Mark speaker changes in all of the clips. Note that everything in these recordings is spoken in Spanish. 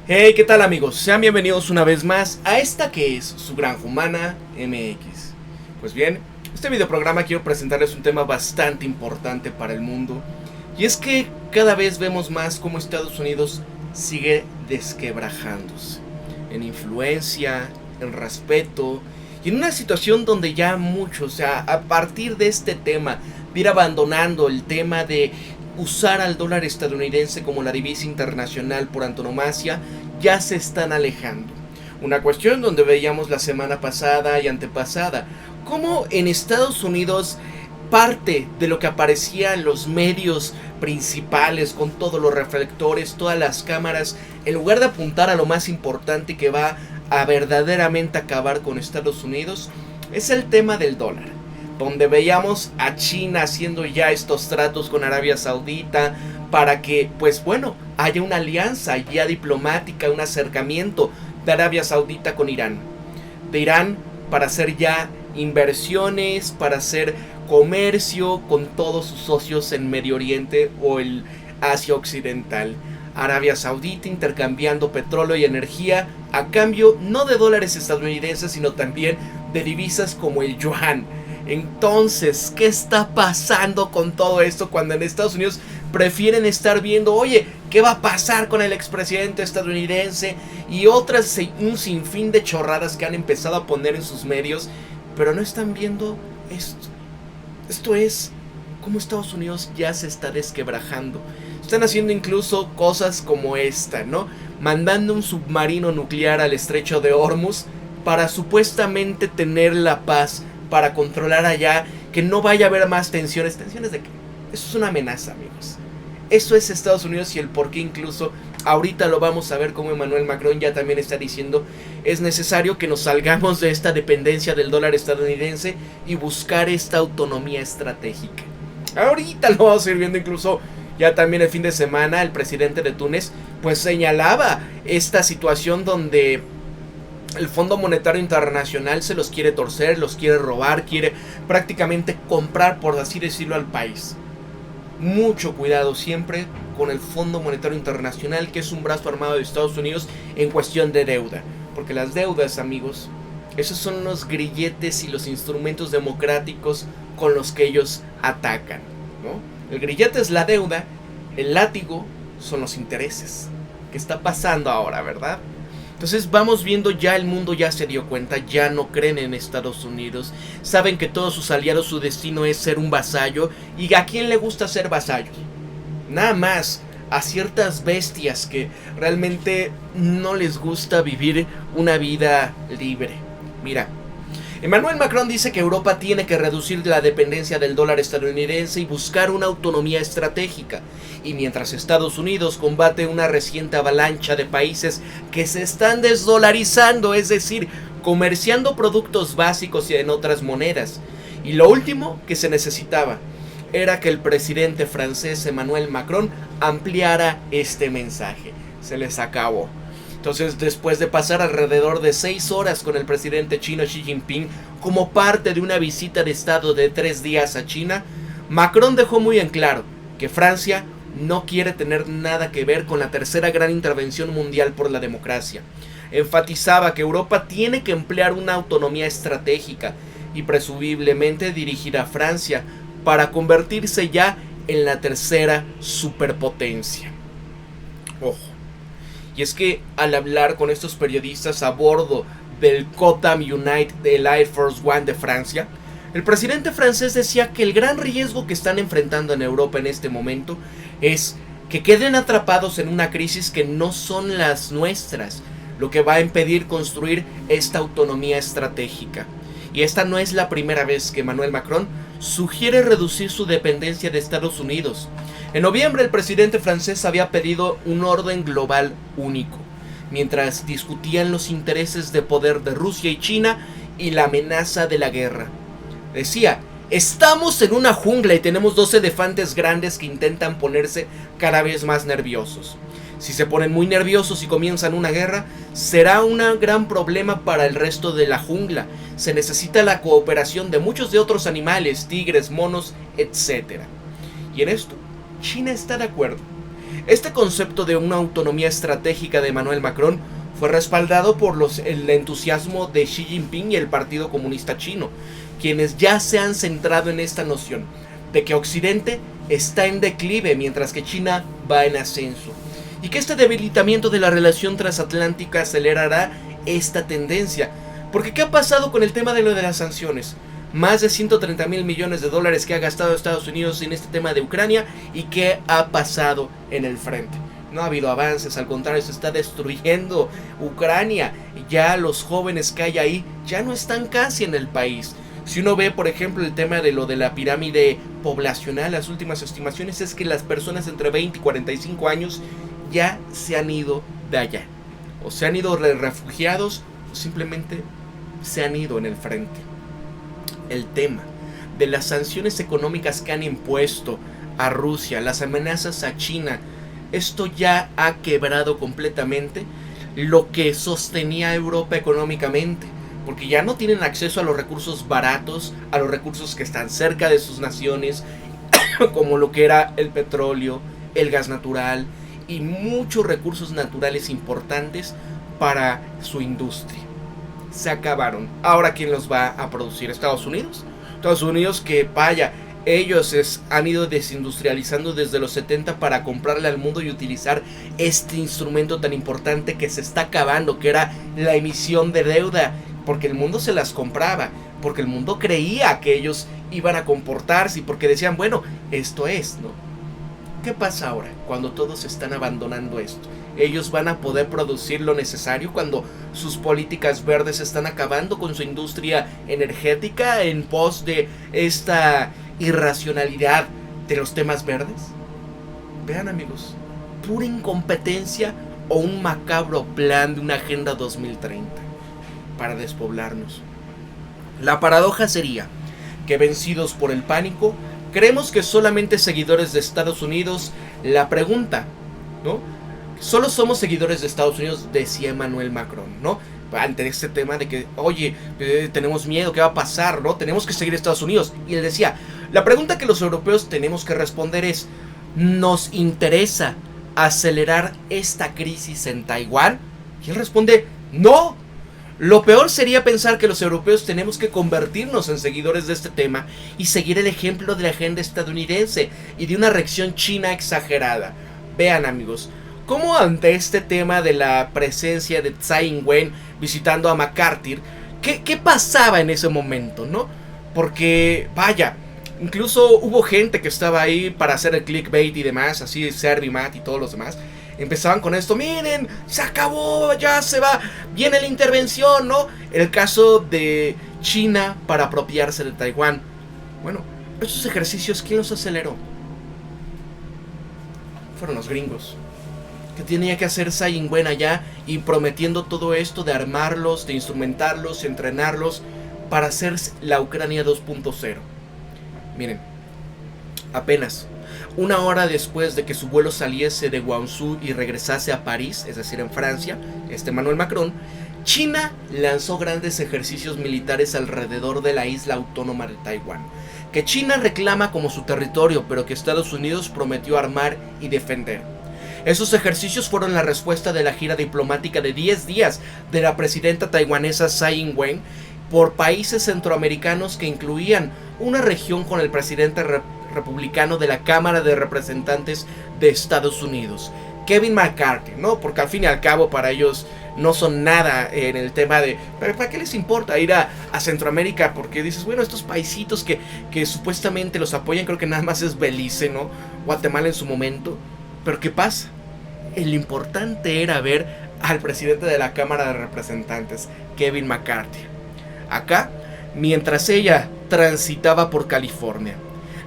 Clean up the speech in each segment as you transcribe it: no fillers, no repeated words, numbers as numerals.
Speaker 1: Hey, ¿qué tal amigos? Sean bienvenidos una vez más a esta que es su Granja Humana MX. Pues bien, este videoprograma quiero presentarles un tema bastante importante para el mundo. Y es que cada vez vemos más cómo Estados Unidos sigue desquebrajándose. En influencia, en respeto y en una situación donde ya muchos, a partir de este tema, de ir abandonando el tema de usar al dólar estadounidense como la divisa internacional por antonomasia, ya se están alejando. Una cuestión donde veíamos la semana pasada y antepasada cómo en Estados Unidos parte de lo que aparecía en los medios principales con todos los reflectores, todas las cámaras, en lugar de apuntar a lo más importante que va a verdaderamente acabar con Estados Unidos, es el tema del dólar, donde veíamos a China haciendo ya estos tratos con Arabia Saudita para que, pues bueno, haya una alianza ya diplomática, un acercamiento de Arabia Saudita con Irán. De Irán para hacer ya inversiones, para hacer comercio con todos sus socios en Medio Oriente o el Asia Occidental. Arabia Saudita intercambiando petróleo y energía a cambio no de dólares estadounidenses, sino también de divisas como el yuan. Entonces, ¿qué está pasando con todo esto cuando en Estados Unidos prefieren estar viendo, oye, qué va a pasar con el expresidente estadounidense y otras, un sinfín de chorradas que han empezado a poner en sus medios, pero no están viendo esto? Esto es cómo Estados Unidos ya se está desquebrajando. Están haciendo incluso cosas como esta, ¿no? Mandando un submarino nuclear al estrecho de Hormuz para supuestamente tener la paz, para controlar allá, que no vaya a haber más tensiones. ¿Tensiones de qué? Eso es una amenaza, amigos. Eso es Estados Unidos y el por qué incluso ahorita lo vamos a ver como Emmanuel Macron ya también está diciendo, es necesario que nos salgamos de esta dependencia del dólar estadounidense y buscar esta autonomía estratégica. Ahorita lo vamos a ir viendo incluso ya también el fin de semana el presidente de Túnez pues señalaba esta situación donde el Fondo Monetario Internacional se los quiere torcer, los quiere robar, quiere prácticamente comprar, por así decirlo, al país. Mucho cuidado siempre con el Fondo Monetario Internacional, que es un brazo armado de Estados Unidos en cuestión de deuda. Porque las deudas, amigos, esos son los grilletes y los instrumentos democráticos con los que ellos atacan, ¿no? El grillete es la deuda, el látigo son los intereses. ¿Qué está pasando ahora, verdad? Entonces vamos viendo, ya el mundo ya se dio cuenta, ya no creen en Estados Unidos, saben que todos sus aliados, su destino es ser un vasallo. ¿Y a quién le gusta ser vasallo? Nada más a ciertas bestias que realmente no les gusta vivir una vida libre. Mira, Emmanuel Macron dice que Europa tiene que reducir la dependencia del dólar estadounidense y buscar una autonomía estratégica. Y mientras Estados Unidos combate una reciente avalancha de países que se están desdolarizando, es decir, comerciando productos básicos y en otras monedas. Y lo último que se necesitaba era que el presidente francés Emmanuel Macron ampliara este mensaje. Se les acabó. Entonces, después de pasar alrededor de 6 horas con el presidente chino Xi Jinping como parte de una visita de estado de 3 días a China, Macron dejó muy en claro que Francia no quiere tener nada que ver con la tercera gran intervención mundial por la democracia. Enfatizaba que Europa tiene que emplear una autonomía estratégica y presumiblemente dirigir a Francia para convertirse ya en la tercera superpotencia. Ojo. Y es que al hablar con estos periodistas a bordo del Cotam United del Air Force One de Francia, el presidente francés decía que el gran riesgo que están enfrentando en Europa en este momento es que queden atrapados en una crisis que no son las nuestras, lo que va a impedir construir esta autonomía estratégica. Y esta no es la primera vez que Emmanuel Macron sugiere reducir su dependencia de Estados Unidos. En noviembre el presidente francés había pedido un orden global único, mientras discutían los intereses de poder de Rusia y China y la amenaza de la guerra. Decía, estamos en una jungla y tenemos 2 elefantes grandes que intentan ponerse cada vez más nerviosos. Si se ponen muy nerviosos y comienzan una guerra, será un gran problema para el resto de la jungla. Se necesita la cooperación de muchos de otros animales, tigres, monos, etc. Y en esto, China está de acuerdo. Este concepto de una autonomía estratégica de Emmanuel Macron fue respaldado por el entusiasmo de Xi Jinping y el Partido Comunista Chino, quienes ya se han centrado en esta noción de que Occidente está en declive mientras que China va en ascenso, y que este debilitamiento de la relación transatlántica acelerará esta tendencia. Porque ¿qué ha pasado con el tema de lo de las sanciones? Más de 130 mil millones de dólares que ha gastado Estados Unidos en este tema de Ucrania, y ¿qué ha pasado en el frente? No ha habido avances, al contrario, se está destruyendo Ucrania. Ya los jóvenes que hay ahí ya no están casi en el país. Si uno ve, por ejemplo, el tema de lo de la pirámide poblacional, las últimas estimaciones es que las personas entre 20 y 45 años ya se han ido de allá. O se han ido refugiados, o simplemente se han ido en el frente. El tema de las sanciones económicas que han impuesto a Rusia, las amenazas a China, esto ya ha quebrado completamente lo que sostenía a Europa económicamente, porque ya no tienen acceso a los recursos baratos, a los recursos que están cerca de sus naciones, como lo que era el petróleo, el gas natural y muchos recursos naturales importantes para su industria. Se acabaron. Ahora, ¿quién los va a producir? ¿Estados Unidos? Estados Unidos, que vaya, ellos han ido desindustrializando desde los 70 para comprarle al mundo y utilizar este instrumento tan importante que se está acabando, que era la emisión de deuda, porque el mundo se las compraba, porque el mundo creía que ellos iban a comportarse y porque decían, bueno, esto es, ¿no? ¿Qué pasa ahora cuando todos están abandonando esto? Ellos van a poder producir lo necesario cuando sus políticas verdes están acabando con su industria energética en pos de esta irracionalidad de los temas verdes. Vean, amigos, pura incompetencia o un macabro plan de una Agenda 2030 para despoblarnos. La paradoja sería que, vencidos por el pánico, creemos que solamente seguidores de Estados Unidos. La pregunta, ¿no? Solo somos seguidores de Estados Unidos, decía Emmanuel Macron, ¿no? Ante este tema de que, oye, tenemos miedo, ¿qué va a pasar, no? Tenemos que seguir a Estados Unidos. Y él decía, la pregunta que los europeos tenemos que responder es, ¿nos interesa acelerar esta crisis en Taiwán? Y él responde, no. Lo peor sería pensar que los europeos tenemos que convertirnos en seguidores de este tema y seguir el ejemplo de la agenda estadounidense y de una reacción china exagerada. Vean, amigos, cómo ante este tema de la presencia de Tsai Ing-wen visitando a McCarthy, ¿qué pasaba en ese momento, no? Porque, vaya, incluso hubo gente que estaba ahí para hacer el clickbait y demás, así Servimat y todos los demás. Empezaban con esto, miren, se acabó, ya se va, viene la intervención, ¿no? El caso de China para apropiarse de Taiwán. Bueno, estos ejercicios, ¿quién los aceleró? Fueron los gringos. Que tenía que hacer Tsai Ing-wen allá y prometiendo todo esto de armarlos, de instrumentarlos, entrenarlos para hacer la Ucrania 2.0. Miren, apenas una hora después de que su vuelo saliese de Guangzhou y regresase a París, es decir, en Francia, Emmanuel Macron, China lanzó grandes ejercicios militares alrededor de la isla autónoma de Taiwán, que China reclama como su territorio, pero que Estados Unidos prometió armar y defender. Esos ejercicios fueron la respuesta de la gira diplomática de 10 días de la presidenta taiwanesa Tsai Ing-wen por países centroamericanos que incluían una región con el presidente republicano de la Cámara de Representantes de Estados Unidos, Kevin McCarthy, ¿no? Porque al fin y al cabo para ellos no son nada en el tema de, ¿para qué les importa ir a Centroamérica? Porque dices, bueno, estos paisitos que supuestamente los apoyan, creo que nada más es Belice, ¿no? Guatemala en su momento. Pero ¿qué pasa? El importante era ver al presidente de la Cámara de Representantes, Kevin McCarthy. Acá, mientras ella transitaba por California,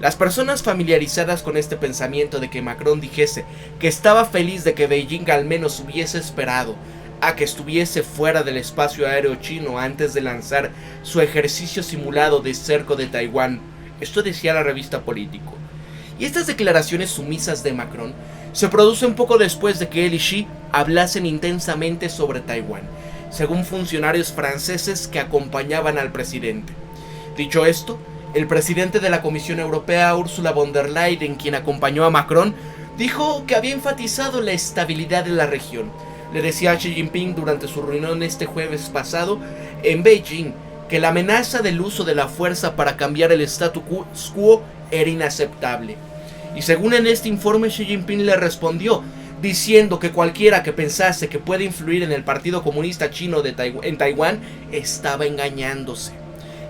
Speaker 1: las personas familiarizadas con este pensamiento de que Macron dijese que estaba feliz de que Beijing al menos hubiese esperado a que estuviese fuera del espacio aéreo chino antes de lanzar su ejercicio simulado de cerco de Taiwán. Esto decía la revista Político. Y estas declaraciones sumisas de Macron se producen poco después de que él y Xi hablasen intensamente sobre Taiwán, según funcionarios franceses que acompañaban al presidente. Dicho esto, el presidente de la Comisión Europea, Ursula von der Leyen, quien acompañó a Macron, dijo que había enfatizado la estabilidad de la región. Le decía a Xi Jinping durante su reunión este jueves pasado en Beijing que la amenaza del uso de la fuerza para cambiar el status quo era inaceptable. Y según en este informe, Xi Jinping le respondió diciendo que cualquiera que pensase que puede influir en el Partido Comunista Chino en Taiwán estaba engañándose.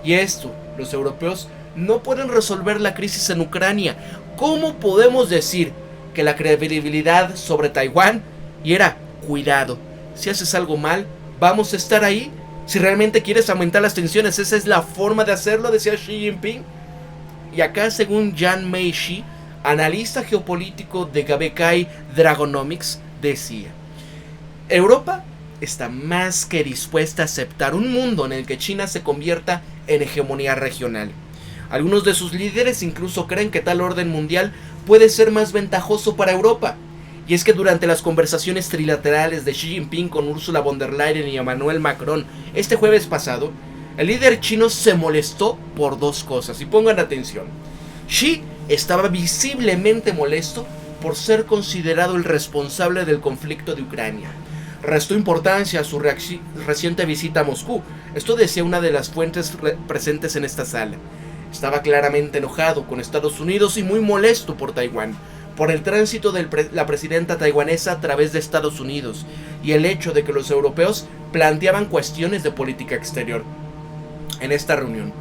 Speaker 1: Y esto, los europeos no pueden resolver la crisis en Ucrania. ¿Cómo podemos decir que la credibilidad sobre Taiwán y era cuidado? Si haces algo mal, vamos a estar ahí. Si realmente quieres aumentar las tensiones, esa es la forma de hacerlo, decía Xi Jinping. Y acá, según Yang Meishi, analista geopolítico de Gabekay Dragonomics, decía: Europa está más que dispuesta a aceptar un mundo en el que China se convierta en hegemonía regional. Algunos de sus líderes incluso creen que tal orden mundial puede ser más ventajoso para Europa. Y es que durante las conversaciones trilaterales de Xi Jinping con Ursula von der Leyen y Emmanuel Macron este jueves pasado, el líder chino se molestó por dos cosas, y pongan atención. Xi estaba visiblemente molesto por ser considerado el responsable del conflicto de Ucrania. Restó importancia a su reciente visita a Moscú. Esto decía una de las fuentes presentes en esta sala. Estaba claramente enojado con Estados Unidos y muy molesto por Taiwán, por el tránsito de la presidenta taiwanesa a través de Estados Unidos y el hecho de que los europeos planteaban cuestiones de política exterior. En esta reunión,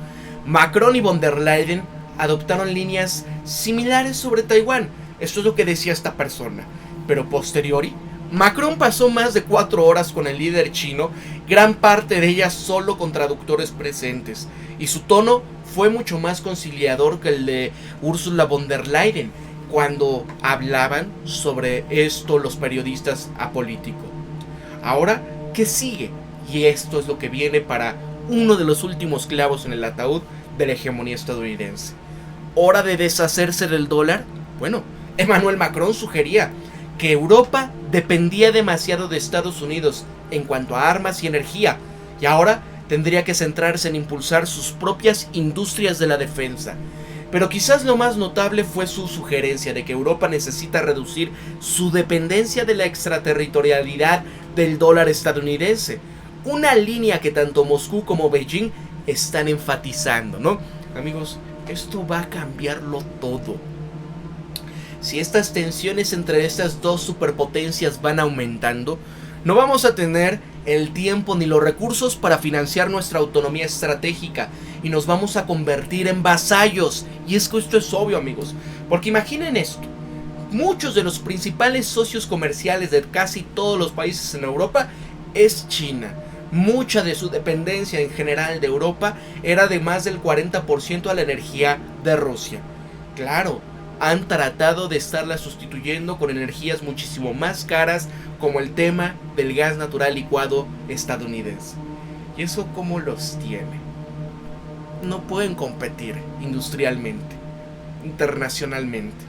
Speaker 1: Macron y von der Leyen adoptaron líneas similares sobre Taiwán. Esto es lo que decía esta persona. Pero posteriori, Macron pasó más de 4 horas con el líder chino, gran parte de ellas solo con traductores presentes, y su tono fue mucho más conciliador que el de Ursula von der Leyen cuando hablaban sobre esto los periodistas a Político. Ahora, ¿qué sigue? Y esto es lo que viene para uno de los últimos clavos en el ataúd de la hegemonía estadounidense. ¿Hora de deshacerse del dólar? Bueno, Emmanuel Macron sugería que Europa dependía demasiado de Estados Unidos en cuanto a armas y energía, y ahora tendría que centrarse en impulsar sus propias industrias de la defensa. Pero quizás lo más notable fue su sugerencia de que Europa necesita reducir su dependencia de la extraterritorialidad del dólar estadounidense, una línea que tanto Moscú como Beijing están enfatizando, ¿no? Amigos, esto va a cambiarlo todo. Si estas tensiones entre estas dos superpotencias van aumentando, no vamos a tener el tiempo ni los recursos para financiar nuestra autonomía estratégica y nos vamos a convertir en vasallos. Y es que esto es obvio, amigos, porque imaginen esto: muchos de los principales socios comerciales de casi todos los países en Europa es China. Mucha de su dependencia en general de Europa era de más del 40% a la energía de Rusia. Claro, han tratado de estarla sustituyendo con energías muchísimo más caras, como el tema del gas natural licuado estadounidense. ¿Y eso cómo los tiene? No pueden competir industrialmente, internacionalmente.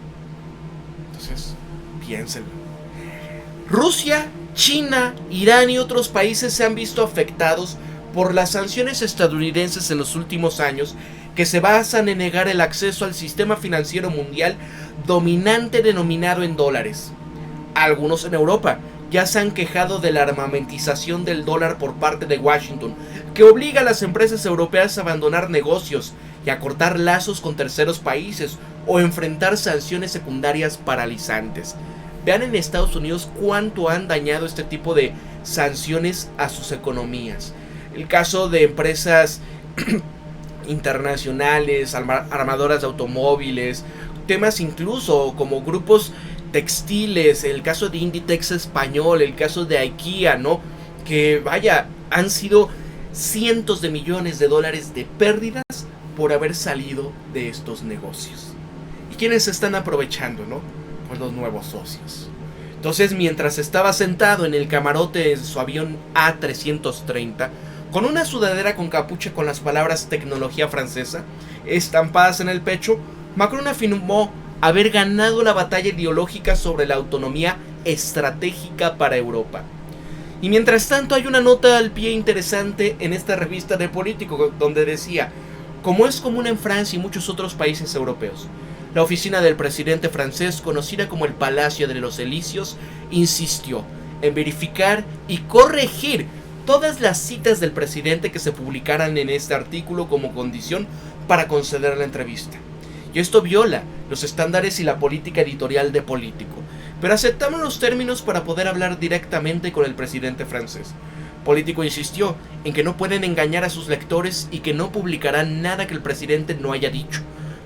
Speaker 1: Entonces, piénsenlo. Rusia, China, Irán y otros países se han visto afectados por las sanciones estadounidenses en los últimos años, que se basan en negar el acceso al sistema financiero mundial dominante denominado en dólares. Algunos en Europa ya se han quejado de la armamentización del dólar por parte de Washington, que obliga a las empresas europeas a abandonar negocios y a cortar lazos con terceros países o enfrentar sanciones secundarias paralizantes. Vean en Estados Unidos cuánto han dañado este tipo de sanciones a sus economías. El caso de empresas internacionales, armadoras de automóviles, temas incluso como grupos textiles, el caso de Inditex español, el caso de IKEA, ¿no? Que vaya, han sido cientos de millones de dólares de pérdidas por haber salido de estos negocios. ¿Y quiénes se están aprovechando, no? Pues los nuevos socios. Entonces, mientras estaba sentado en el camarote de su avión A330, con una sudadera con capucha con las palabras tecnología francesa estampadas en el pecho, Macron afirmó haber ganado la batalla ideológica sobre la autonomía estratégica para Europa. Y mientras tanto hay una nota al pie interesante en esta revista de Político donde decía: como es común en Francia y muchos otros países europeos, la oficina del presidente francés, conocida como el Palacio de los Elíseos, insistió en verificar y corregir todas las citas del presidente que se publicaran en este artículo como condición para conceder la entrevista. Y esto viola los estándares y la política editorial de Político, pero aceptamos los términos para poder hablar directamente con el presidente francés. Político insistió en que no pueden engañar a sus lectores y que no publicarán nada que el presidente no haya dicho.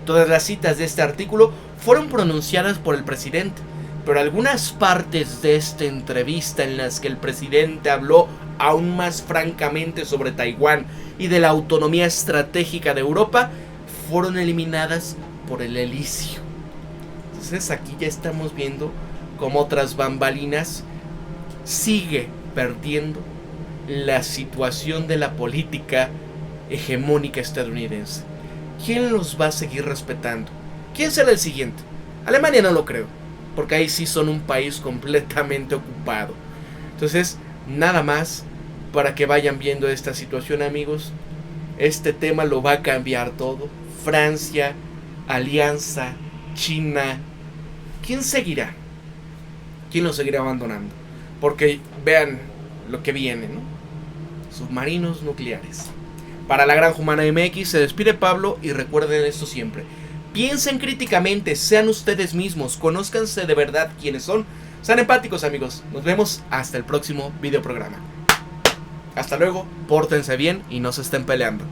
Speaker 1: Todas las citas de este artículo fueron pronunciadas por el presidente, pero algunas partes de esta entrevista en las que el presidente habló aún más francamente sobre Taiwán y de la autonomía estratégica de Europa fueron eliminadas por el Elíseo. Entonces aquí ya estamos viendo cómo otras bambalinas sigue perdiendo la situación de la política hegemónica estadounidense. ¿Quién los va a seguir respetando? ¿Quién será el siguiente? Alemania no lo creo, porque ahí sí son un país completamente ocupado. Entonces, nada más para que vayan viendo esta situación, amigos. Este tema lo va a cambiar todo. Francia, Alianza, China. ¿Quién seguirá? ¿Quién lo seguirá abandonando? Porque vean lo que viene, ¿no? Submarinos nucleares. Para la Granja Humana MX se despide Pablo y recuerden esto siempre. Piensen críticamente, sean ustedes mismos, conózcanse de verdad quiénes son. Sean empáticos, amigos. Nos vemos hasta el próximo videoprograma. Hasta luego, pórtense bien y no se estén peleando.